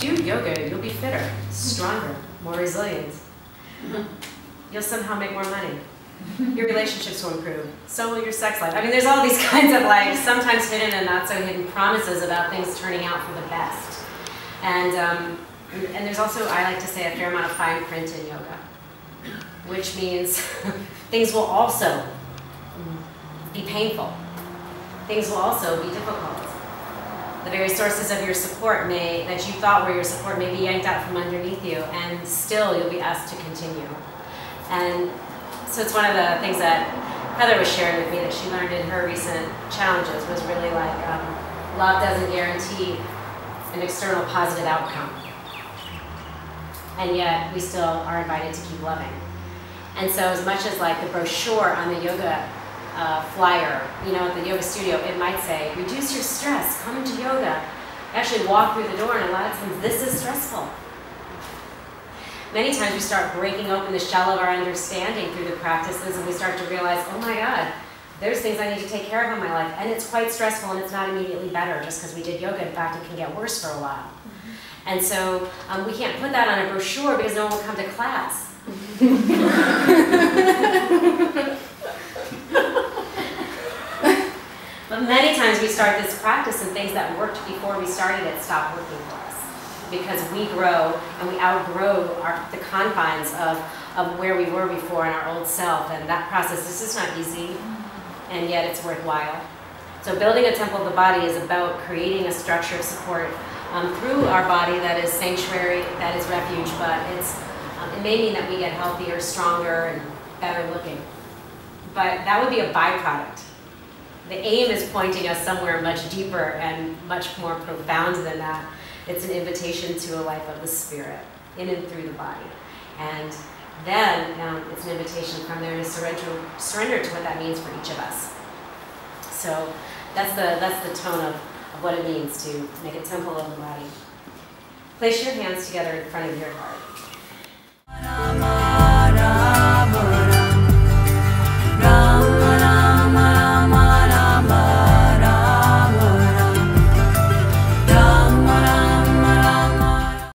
do yoga, you'll be fitter, stronger, more resilient. You'll somehow make more money. Your relationships will improve. So will your sex life. I mean, there's all these kinds of like sometimes hidden and not so hidden promises about things turning out for the best. And there's also, I like to say, a fair amount of fine print in yoga, which means things will also be painful. Things will also be difficult. The very sources of your support that you thought were your support may be yanked out from underneath you, and still you'll be asked to continue. And so it's one of the things that Heather was sharing with me that she learned in her recent challenges was really like love doesn't guarantee an external positive outcome. And yet we still are invited to keep loving. And so as much as like the brochure on the yoga flyer, you know, at the yoga studio, it might say, reduce your stress, come into yoga. Actually walk through the door, and a lot of times this is stressful. Many times we start breaking open the shell of our understanding through the practices, and we start to realize, oh my God, there's things I need to take care of in my life, and it's quite stressful, and it's not immediately better just because we did yoga. In fact, it can get worse for a while. And so we can't put that on a brochure because no one will come to class. But many times we start this practice and things that worked before we started it stop working for us because we grow and we outgrow the confines of where we were before in our old self, and that process is just not easy, and yet it's worthwhile. So building a temple of the body is about creating a structure of support through our body that is sanctuary, that is refuge, but it may mean that we get healthier, stronger, and better looking. But that would be a byproduct. The aim is pointing us somewhere much deeper and much more profound than that. It's an invitation to a life of the spirit, in and through the body. And then it's an invitation from there to surrender to what that means for each of us. So that's the tone of what it means to make a temple of the body. Place your hands together in front of your heart.